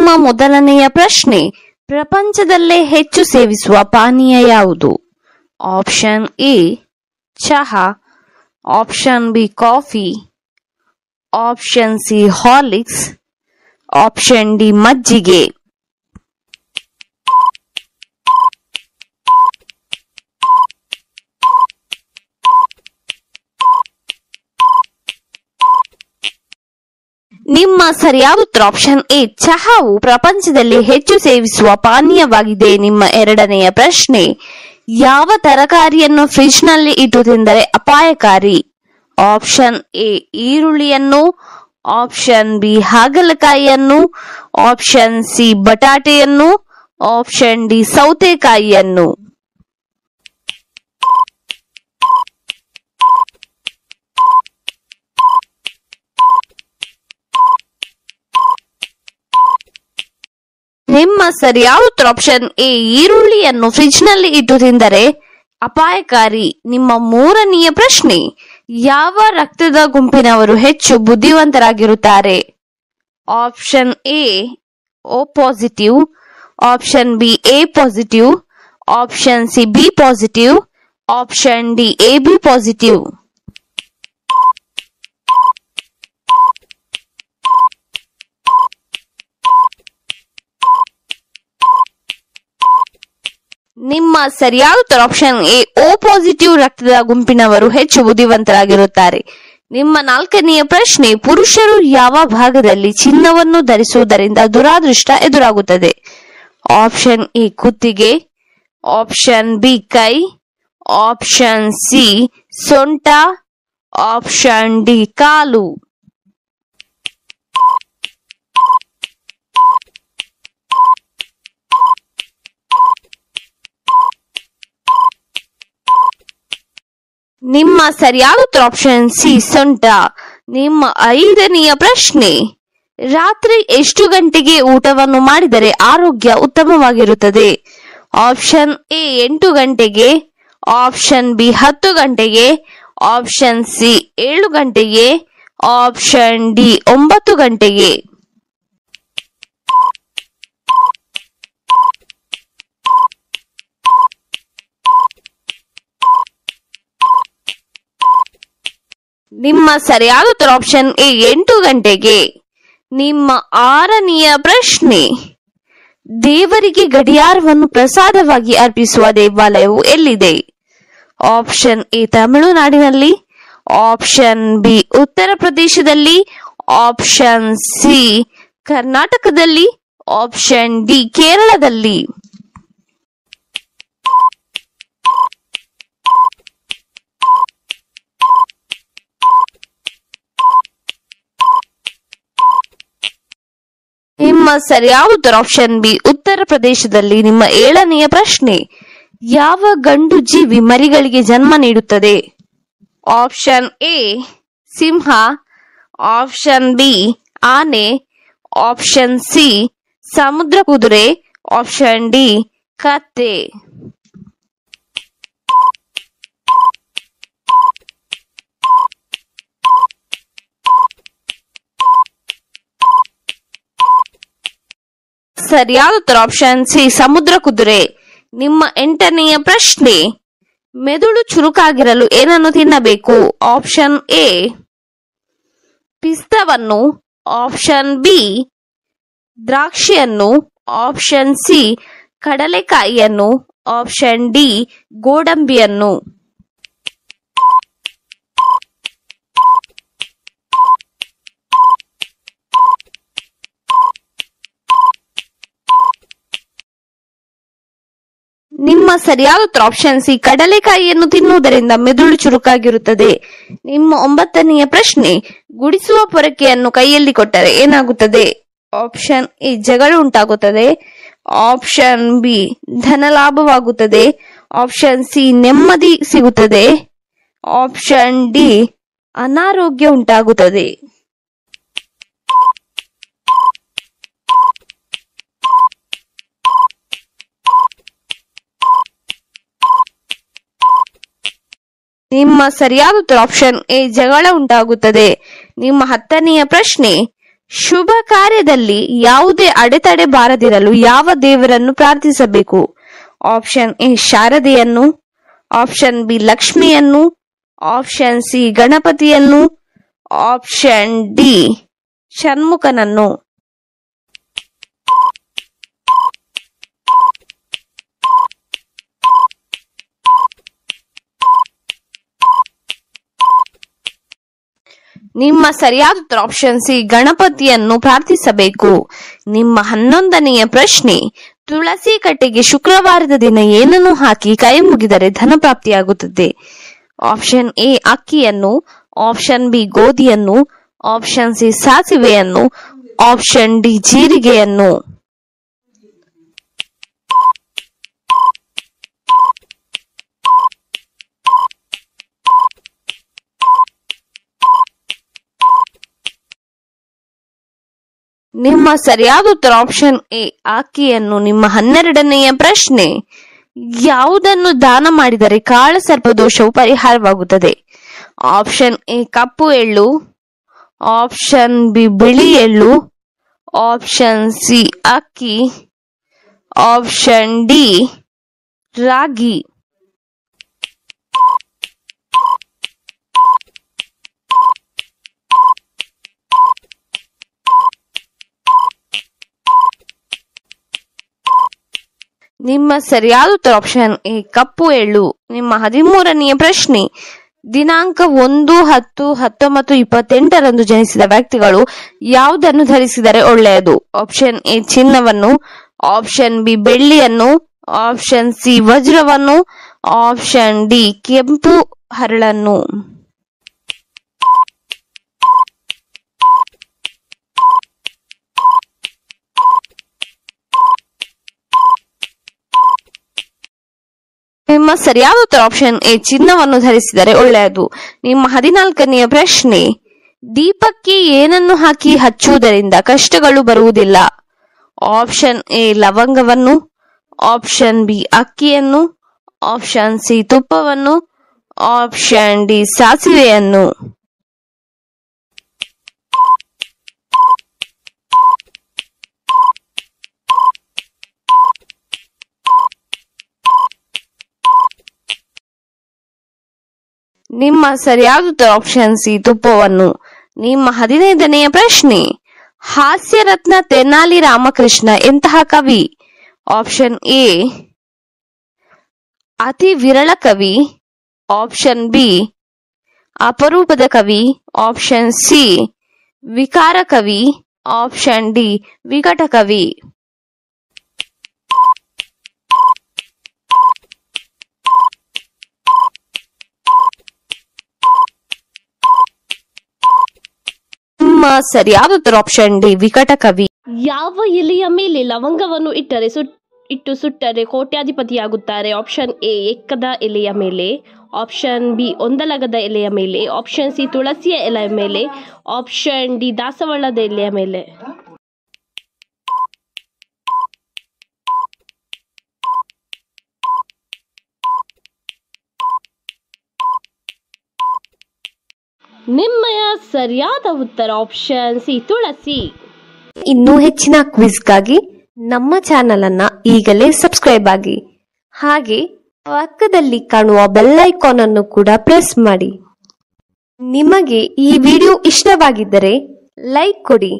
ನಿಮ್ಮ ಮೊದಲನೆಯ ಪ್ರಶ್ನೆ, ಪ್ರಪಂಚದಲ್ಲೇ ಹೆಚ್ಚು ಸೇವಿಸುವ ಪಾನೀಯ ಯಾವುದು? ಆಪ್ಷನ್ ಎ ಚಹಾ, option B coffee, option C Horlicks, option D ಮಜ್ಜಿಗೆ. ನಿಮ್ಮ ಸರಿಯಾದ ಉತ್ತರ ಆಪ್ಷನ್ ಎ ಚಹಾವು ಪ್ರಪಂಚದಲ್ಲಿ ಹೆಚ್ಚು ಸೇವಿಸುವ ಪಾನೀಯವಾಗಿದೆ. ನಿಮ್ಮ ಎರಡನೆಯ ಪ್ರಶ್ನೆ, ಯಾವ ತರಕಾರಿಯನ್ನು ಫ್ರಿಡ್ಜ್ ನಲ್ಲಿ ಇಟ್ಟು ತಿಂದರೆ ಅಪಾಯಕಾರಿ? ಆಪ್ಷನ್ ಎ ಈರುಳ್ಳಿಯನ್ನು, ಆಪ್ಷನ್ ಬಿ ಹಾಗಲಕಾಯಿಯನ್ನು, ಆಪ್ಷನ್ ಸಿ ಬಟಾಟೆಯನ್ನು, ಆಪ್ಷನ್ ಡಿ ಸೌತೆಕಾಯಿಯನ್ನು. ನಿಮ್ಮ ಸರಿಯಾದ ಉತ್ತರ ಆಪ್ಷನ್ ಎ ಈರುಳ್ಳಿಯನ್ನು ಫ್ರಿಡ್ಜ್ ನಲ್ಲಿ ಇಟ್ಟು ತಿಂದರೆ ಅಪಾಯಕಾರಿ. ನಿಮ್ಮ ಮೂರನೆಯ ಪ್ರಶ್ನೆ, ಯಾವ ರಕ್ತದ ಗುಂಪಿನವರು ಹೆಚ್ಚು ಬುದ್ಧಿವಂತರಾಗಿರುತ್ತಾರೆ? Option A O positive, option B A positive, option C B positive, option D A B positive. ನಿಮ್ಮ ಸರಿಯಾದ ಉತ್ತರ ಆಪ್ಷನ್ ಎ ಓ ಪಾಸಿಟಿವ್ ರಕ್ತದ ಗುಂಪಿನವರು ಹೆಚ್ಚು ಬುದ್ಧಿವಂತರಾಗಿರುತ್ತಾರೆ. ನಿಮ್ಮ ನಾಲ್ಕನೆಯ ಪ್ರಶ್ನೆ, ಪುರುಷರು ಯಾವ ಭಾಗದಲ್ಲಿ ಚಿನ್ನವನ್ನು ಧರಿಸುವುದರಿಂದ ದುರಾದೃಷ್ಟ ಎದುರಾಗುತ್ತದೆ? ಆಪ್ಷನ್ ಎ ಕುತ್ತಿಗೆ, ಆಪ್ಷನ್ ಬಿ ಕೈ, ಆಪ್ಷನ್ ಸಿ ಸೊಂಟ, ಆಪ್ಷನ್ ಡಿ ಕಾಲು. ನಿಮ್ಮ ಸರಿಯಾದ ಉತ್ತರ ಆಪ್ಷನ್ ಸಿ ಸೊಂಟ. ನಿಮ್ಮ ಐದನೆಯ ಪ್ರಶ್ನೆ, ರಾತ್ರಿ ಎಷ್ಟು ಗಂಟೆಗೆ ಊಟವನ್ನು ಮಾಡಿದರೆ ಆರೋಗ್ಯ ಉತ್ತಮವಾಗಿರುತ್ತದೆ? ಆಪ್ಷನ್ ಎ 8 ಗಂಟೆಗೆ, ಆಪ್ಷನ್ ಬಿ 10 ಗಂಟೆಗೆ, ಆಪ್ಷನ್ ಸಿ 7 ಗಂಟೆಗೆ, ಆಪ್ಷನ್ ಡಿ 9 ಗಂಟೆಗೆ. ನಿಮ್ಮ ಸರಿಯಾದ ಉತ್ತರ ಆಪ್ಷನ್ ಎ 8 ಗಂಟೆಗೆ. ನಿಮ್ಮ ಆರನೆಯ ಪ್ರಶ್ನೆ, ದೇವರಿಗೆ ಗಡಿಯಾರವನ್ನು ಪ್ರಸಾದವಾಗಿ ಅರ್ಪಿಸುವ ದೇವಾಲಯವು ಎಲ್ಲಿದೆ? ಆಪ್ಷನ್ ಎ ತಮಿಳುನಾಡಿನಲ್ಲಿ, ಆಪ್ಷನ್ ಬಿ ಉತ್ತರ ಪ್ರದೇಶದಲ್ಲಿ, ಆಪ್ಷನ್ ಸಿ ಕರ್ನಾಟಕದಲ್ಲಿ, ಆಪ್ಷನ್ ಡಿ ಕೇರಳದಲ್ಲಿ. ನಿಮ್ಮ ಸರಿಯಾದ ಉತ್ತರ ಆಪ್ಷನ್ ಬಿ ಉತ್ತರ ಪ್ರದೇಶದಲ್ಲಿ. ನಿಮ್ಮ ಏಳನೆಯ ಪ್ರಶ್ನೆ, ಯಾವ ಗಂಡು ಜೀವಿ ಮರಿಗಳಿಗೆ ಜನ್ಮ ನೀಡುತ್ತದೆ? Option A Simha, option B ಆನೆ, ಆಪ್ಷನ್ ಸಿ ಸಮುದ್ರ ಕುದುರೆ, ಆಪ್ಷನ್ ಡಿ ಕತ್ತೆ. ಸರಿಯಾದ ಉತ್ತರ ಆಪ್ಷನ್ ಸಿ ಸಮುದ್ರ ಕುದುರೆ. ನಿಮ್ಮ ಎಂಟನೆಯ ಪ್ರಶ್ನೆ, ಮೆದುಳು ಚುರುಕಾಗಿರಲು ಏನನ್ನು ತಿನ್ನಬೇಕು? ಆಪ್ಷನ್ ಎ ಪಿಸ್ತವನ್ನು, ಆಪ್ಷನ್ ಬಿ ದ್ರಾಕ್ಷಿಯನ್ನು, ಆಪ್ಷನ್ ಸಿ ಕಡಲೆಕಾಯಿಯನ್ನು, ಆಪ್ಷನ್ ಡಿ ಗೋಡಂಬಿಯನ್ನು. ನಿಮ್ಮ ಸರಿಯಾದ ಉತ್ತರ ಆಪ್ಷನ್ ಸಿ ಕಡಲೆಕಾಯಿಯನ್ನು ತಿನ್ನುವುದರಿಂದ ಮೆದುಳು ಚುರುಕಾಗಿರುತ್ತದೆ. ನಿಮ್ಮ ಒಂಬತ್ತನೆಯ ಪ್ರಶ್ನೆ, ಗುಡಿಸುವ ಪೊರಕೆಯನ್ನು ಕೈಯಲ್ಲಿ ಕೊಟ್ಟರೆ ಏನಾಗುತ್ತದೆ? ಆಪ್ಷನ್ ಎ ಜಗಳ ಉಂಟಾಗುತ್ತದೆ, ಆಪ್ಷನ್ ಬಿ ಧನ ಲಾಭವಾಗುತ್ತದೆ, ಆಪ್ಷನ್ ಸಿ ನೆಮ್ಮದಿ ಸಿಗುತ್ತದೆ, ಆಪ್ಷನ್ ಡಿ ಅನಾರೋಗ್ಯ ಉಂಟಾಗುತ್ತದೆ. ನಿಮ್ಮ ಸರಿಯಾದ ಉತ್ತರ ಆಪ್ಷನ್ ಎ ಜಗಳ ಉಂಟಾಗುತ್ತದೆ. ನಿಮ್ಮ ಹತ್ತನೆಯ ಪ್ರಶ್ನೆ, ಶುಭ ಕಾರ್ಯದಲ್ಲಿ ಯಾವುದೇ ಅಡೆತಡೆ ಬಾರದಿರಲು ಯಾವ ದೇವರನ್ನು ಪ್ರಾರ್ಥಿಸಬೇಕು? ಆಪ್ಷನ್ ಎ ಶಾರದೆಯನ್ನು, ಆಪ್ಷನ್ ಬಿ ಲಕ್ಷ್ಮಿಯನ್ನು, ಆಪ್ಷನ್ ಸಿ ಗಣಪತಿಯನ್ನು, ಆಪ್ಷನ್ ಡಿ ಷಣ್ಮುಖನನ್ನು. ನಿಮ್ಮ ಸರಿಯಾದ ಉತ್ತರ ಆಪ್ಷನ್ ಸಿ ಗಣಪತಿಯನ್ನು ಪ್ರಾರ್ಥಿಸಬೇಕು. ನಿಮ್ಮ 11ನೆಯ ಪ್ರಶ್ನೆ, ತುಳಸಿ ಕಟ್ಟೆಗೆ ಶುಕ್ರವಾರದ ದಿನ ಏನನ್ನು ಹಾಕಿ ಕೈ ಮುಗಿದರೆ ಧನ ಪ್ರಾಪ್ತಿಯಾಗುತ್ತದೆ? ಆಪ್ಷನ್ ಎ ಅಕ್ಕಿಯನ್ನು, ಆಪ್ಷನ್ ಬಿ ಗೋಧಿಯನ್ನು, ಆಪ್ಷನ್ ಸಿ ಸಾಸಿವೆಯನ್ನು, ಆಪ್ಷನ್ ಡಿ ಜೀರಿಗೆಯನ್ನು. ನಿಮ್ಮ ಸರಿಯಾದ ಉತ್ತರ ಆಪ್ಷನ್ ಎ ಅಕ್ಕಿಯನ್ನು. ನಿಮ್ಮ 12ನೆಯ ಪ್ರಶ್ನೆ, ಯಾವುದನ್ನು ದಾನ ಮಾಡಿದರೆ ಕಾಳ ಸರ್ಪದೋಷವು ಪರಿಹಾರವಾಗುತ್ತದೆ? ಆಪ್ಷನ್ ಎ ಕಪ್ಪು ಎಳ್ಳು, ಆಪ್ಷನ್ ಬಿ ಬಿಳಿ ಎಳ್ಳು, ಆಪ್ಷನ್ ಸಿ ಅಕ್ಕಿ, ಆಪ್ಷನ್ ಡಿ ರಾಗಿ. ನಿಮ್ಮ ಸರಿಯಾದ ಉತ್ತರ ಆಪ್ಷನ್ ಎ ಕಪ್ಪು ಎಳ್ಳು. ನಿಮ್ಮ 13ನೆಯ ಪ್ರಶ್ನೆ, ದಿನಾಂಕ 1-10-19-28 ಜನಿಸಿದ ವ್ಯಕ್ತಿಗಳು ಯಾವುದನ್ನು ಧರಿಸಿದರೆ ಒಳ್ಳೆಯದು? ಆಪ್ಷನ್ ಎ ಚಿನ್ನವನ್ನು, ಆಪ್ಷನ್ ಬಿ ಬೆಳ್ಳಿಯನ್ನು, ಆಪ್ಷನ್ ಸಿ ವಜ್ರವನ್ನು, ಆಪ್ಷನ್ ಡಿ ಕೆಂಪು ಹರಳನ್ನು. ನಿಮ್ಮ ಸರಿಯಾದ ಉತ್ತರ ಆಪ್ಷನ್ ಎ ಚಿನ್ನವನ್ನು ಧರಿಸಿದರೆ ಒಳ್ಳೆಯದು. ನಿಮ್ಮ 14ನೆಯ ಪ್ರಶ್ನೆ, ದೀಪಕ್ಕೆ ಏನನ್ನು ಹಾಕಿ ಹಚ್ಚುವುದರಿಂದ ಕಷ್ಟಗಳು ಬರುವುದಿಲ್ಲ? ಆಪ್ಷನ್ ಎ ಲವಂಗವನ್ನು, ಆಪ್ಷನ್ ಬಿ ಅಕ್ಕಿಯನ್ನು, ಆಪ್ಷನ್ ಸಿ ತುಪ್ಪವನ್ನು, ಆಪ್ಷನ್ ಡಿ ಸಾಸಿವೆಯನ್ನು. ನಿಮ್ಮ ಸರಿಯಾದ ಉತ್ತರ ಆಪ್ಷನ್ ಸಿ ತುಪ್ಪವನ್ನು. ನಿಮ್ಮ 15ನೆಯ ಪ್ರಶ್ನೆ, ಹಾಸ್ಯರತ್ನ ತೆನಾಲಿ ರಾಮಕೃಷ್ಣ ಎಂತಹ ಕವಿ? ಆಪ್ಷನ್ ಎ ಅತಿ ವಿರಳ ಕವಿ, ಆಪ್ಷನ್ ಬಿ ಅಪರೂಪದ ಕವಿ, ಆಪ್ಷನ್ ಸಿ ವಿಕಾರ ಕವಿ, ಆಪ್ಷನ್ ಡಿ ವಿಕಟ ಕವಿ. ನಿಮ್ಮ ಸರಿಯಾದ ಉತ್ತರ ಆಪ್ಷನ್ ಡಿ ವಿಕಟ ಕವಿ. ಯಾವ ಎಲೆಯ ಮೇಲೆ ಲವಂಗವನ್ನು ಇಟ್ಟು ಸುಟ್ಟರೆ ಕೋಟ್ಯಾಧಿಪತಿಯಾಗುತ್ತಾರೆ? ಆಪ್ಷನ್ ಎ ಎಕ್ಕದ ಎಲೆಯ ಮೇಲೆ, ಆಪ್ಷನ್ ಬಿ ಒಂದಲಗದ ಎಲೆಯ ಮೇಲೆ, ಆಪ್ಷನ್ ಸಿ ತುಳಸಿಯ ಎಲೆಯ ಮೇಲೆ, ಆಪ್ಷನ್ ಡಿ ದಾಸವಾಳದ ಎಲೆಯ ಮೇಲೆ. ನಿಮ್ಮಯ ಸರಿಯಾದ ಉತ್ತರ ಆಪ್ಷನ್ ಸಿ ತುಳಸಿ. ಇನ್ನೂ ಹೆಚ್ಚಿನ ಕ್ವಿಜ್ಗಾಗಿ ನಮ್ಮ ಚಾನೆಲ್ ಅನ್ನ ಈಗಲೇ ಸಬ್ಸ್ಕ್ರೈಬ್ ಆಗಿ, ಹಾಗೆ ಪಕ್ಕದಲ್ಲಿ ಕಾಣುವ ಬೆಲ್ ಐಕಾನ್ ಅನ್ನು ಕೂಡ ಪ್ರೆಸ್ ಮಾಡಿ. ನಿಮಗೆ ಈ ವಿಡಿಯೋ ಇಷ್ಟವಾಗಿದ್ದರೆ ಲೈಕ್ ಕೊಡಿ.